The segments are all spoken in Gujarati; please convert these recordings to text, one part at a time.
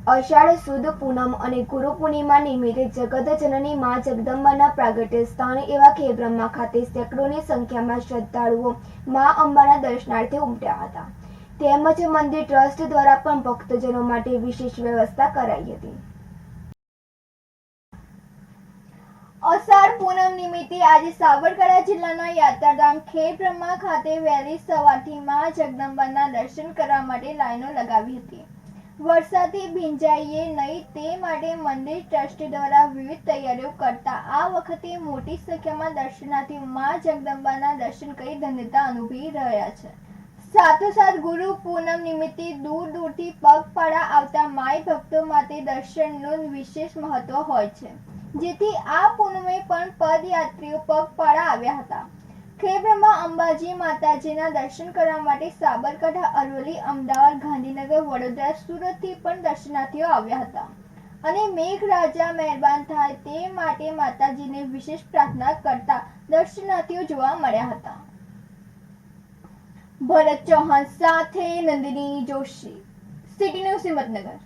અષાઢ સુદ પૂનમ અને ગુરુ પૂર્ણિમા નિમિત્તે જગતજનની મા જગદંબાના પ્રાગટ્ય સ્થાન એવા ખેબ્રહ્મા ખાતે સેંકડોની સંખ્યામાં શ્રદ્ધાળુઓ મા અંબાના દર્શનાર્થે ઉમટ્યા હતા. તેમજ મંદિર ટ્રસ્ટ દ્વારા પણ ભક્તજનો માટે વિશેષ વ્યવસ્થા કરાઈ હતી. અષાઢ પૂનમ નિમિત્તે આજે સાબરકાંઠા જિલ્લાના યાત્રાધામ ખેબ્રહ્મા ખાતે વહેલી સવારથી મા જગદંબાના દર્શન કરવા માટે લાઈનો લગાવી હતી. વરસાદથી ભીંજાઈએ નહીં તે માટે મંદિર ટ્રસ્ટ દ્વારા વિવિધ તૈયારીઓ કરતા આ વખતે મોટી સંખ્યામાં દર્શનાર્થી મા જગદંબાના દર્શન કરી ધન્યતા અનુભવી રહ્યા છે. સાથોસાથ ગુરુ પૂનમ નિમિત્તે દૂર દૂરથી પગપાળા આવતા માઈ ભક્તો માટે દર્શનનું વિશેષ મહત્વ હોય છે, જેથી આ પૂનમે પણ પદયાત્રીઓ પગપાળા આવ્યા હતા. ખેબ્રહ્મા અંબાજી માતાજીના દર્શન કરવા માટે સાબરકાંઠા, અરવલ્લી, અમદાવાદ, ગાંધીનગર, વડોદરા, સુરતથી પણ દર્શનાર્થીઓ આવ્યા હતા અને મેઘરાજા મહેરબાન થાય તે માટે માતાજીને વિશેષ પ્રાર્થના કરતા દર્શનાર્થીઓ જોવા મળ્યા હતા. ભરત ચૌહાણ સાથે નંદિની જોશી, સિટી ન્યૂઝ, હિંમતનગર.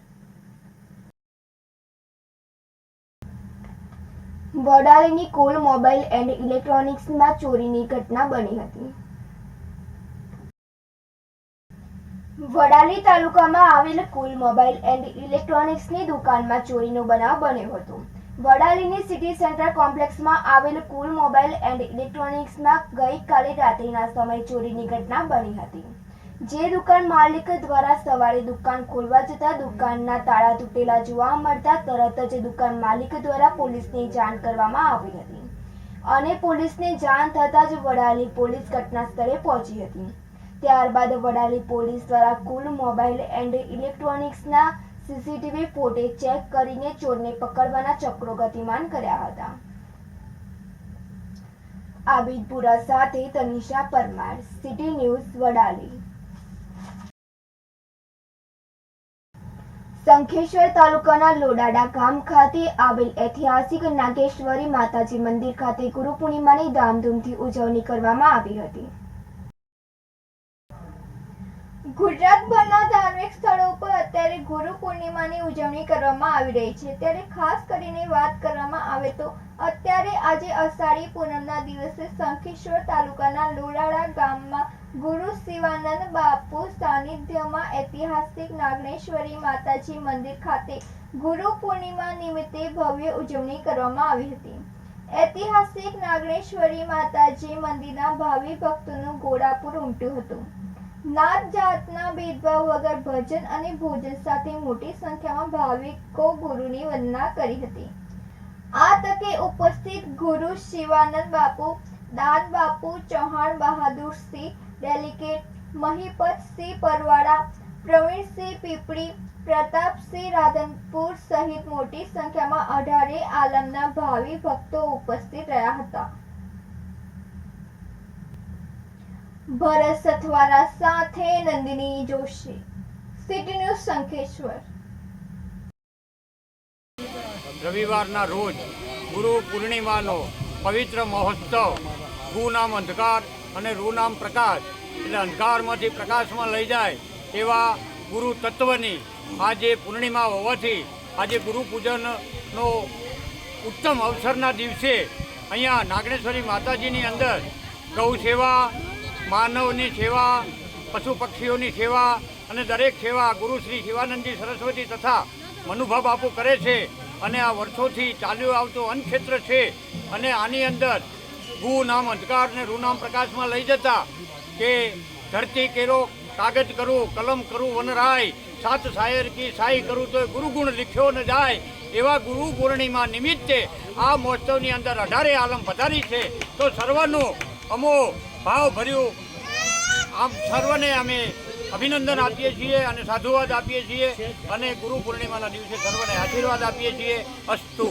વડાલીની કુલ મોબાઈલ એન્ડ ઇલેક્ટ્રોનિક્સમાં ચોરીની ઘટના બની હતી. વડાલી તાલુકામાં આવેલ કુલ મોબાઈલ એન્ડ ઇલેક્ટ્રોનિક્સની દુકાનમાં ચોરીનો બનાવ બન્યો હતો. વડાલીની સિટી સેન્ટર કોમ્પ્લેક્સમાં આવેલ કુલ મોબાઈલ એન્ડ ઇલેક્ટ્રોનિક્સમાં ગઈકાલે રાત્રિના સમયે ચોરીની ઘટના બની હતી. જે દુકાન માલિક દ્વારા સવારે દુકાન ખોલવા જતા દુકાનના તાળા તૂટેલા જોવા મળતા તરત જ દુકાન માલિક દ્વારા પોલીસને જાણ કરવામાં આવી હતી અને પોલીસને જાણ થતાં જ વડાલી પોલીસ ઘટના સ્થળે પહોંચી હતી. ત્યારબાદ વડાલી પોલીસ દ્વારા કુલ મોબાઈલ એન્ડ ઇલેક્ટ્રોનિક્સના સીસીટીવી ફૂટેજ ચેક કરીને ચોરને પકડવાના ચક્રો ગતિમાન કર્યા હતા. આબિદપુરા સાથે તનિષા પરમાર, સિટી ન્યૂઝ, વડાલી. શંખેશ્વર તાલુકાના લોડાડા ગામ ખાતે આવેલ ઐતિહાસિક નાગેશ્વરી માતાજી મંદિર ખાતે ગુરુ પૂર્ણિમાની ધામધૂમથી ઉજવણી કરવામાં આવી હતી. ગુજરાતભરના ધાર્મિક સ્થળો પર અત્યારે ગુરુ પૂર્ણિમાની ઉજવણી કરવામાં આવી રહી છે. ત્યારે ખાસ કરીને વાત કરવામાં આવે તો અત્યારે આજે અષાઢી પૂનમના દિવસે શંખેશ્વર તાલુકાના લોડાડા ગામમાં ગુરુ શિવાનંદ બાપુ સાનિધ્યમાં ઐતિહાસિક નાગેશ્વરી માતાજી મંદિર ખાતે ગુરુ પૂર્ણિમા નિમિત્તે ભવ્ય ઉજવણી કરવામાં આવી હતી. ઐતિહાસિક નાગેશ્વરી માતાજી મંદિરના ભાવિ ભક્તોનું ઘોડાપુર ઉમટ્યું હતું. નાત જાતના ભેદભાવ વગર ભજન અને ભોજન સાથે મોટી સંખ્યામાં ભાવિકો ગુરુની વંદના કરી હતી. આ તકે ઉપસ્થિત ગુરુ શિવાનંદ બાપુ, દાન બાપુ, ચૌહાણ બહાદુરસિંહ, ડેલિગેટ મહિપતસિંહ પરવાડા, પ્રવીણસિંહ પીપળી, પ્રતાપસિંહ રાધનપુર સહિત મોટી સંખ્યામાં 18 આલમના ભાવિ ભક્તો ઉપસ્થિત રહ્યા હતા. ભરત સથવારા સાથે નંદિની જોશી, સિટી ન્યૂઝ, શંખેશ્વર. રવિવારના રોજ ગુરુ પૂર્ણિમાનો પવિત્ર મહોત્સવ, ગુ નામ અંધકાર અને રૂ નામ પ્રકાશ, એટલે અંધકારમાંથી પ્રકાશમાં લઈ જાય એવા ગુરુ તત્વની આજે પૂર્ણિમા હોવાથી આજે ગુરુ પૂજનનો ઉત્તમ અવસરના દિવસે અહીંયા નાગેશ્વરી માતાજીની અંદર ગૌ સેવા, માનવની સેવા, પશુ પક્ષીઓની સેવા અને દરેક સેવા ગુરુ શ્રી શિવાનંદજી સરસ્વતી તથા મનુભા બાપુ કરે છે અને આ વર્ષોથી ચાલ્યું આવતું અન્નક્ષેત્ર છે અને આની અંદર ગુ નામ અંધકાર અને રૂ નામ પ્રકાશમાં લઈ જતા કે ધરતી કેરો કાગજ કરું, કલમ કરું વનરાય, સાત શાયર કી શાહી કરું તો ગુરુગુણ લીખ્યો ન જાય એવા ગુરુ પૂર્ણિમા નિમિત્તે આ મહોત્સવની અંદર 18 આલમ પધારી છે. તો સર્વનું અમો ભાવભર્યું આમ સર્વને અમે અભિનંદન આપીએ છીએ અને સાધુવાદ આપીએ છીએ અને ગુરુ પૂર્ણિમાના દિવસે સર્વને આશીર્વાદ આપીએ છીએ. અસ્તુ.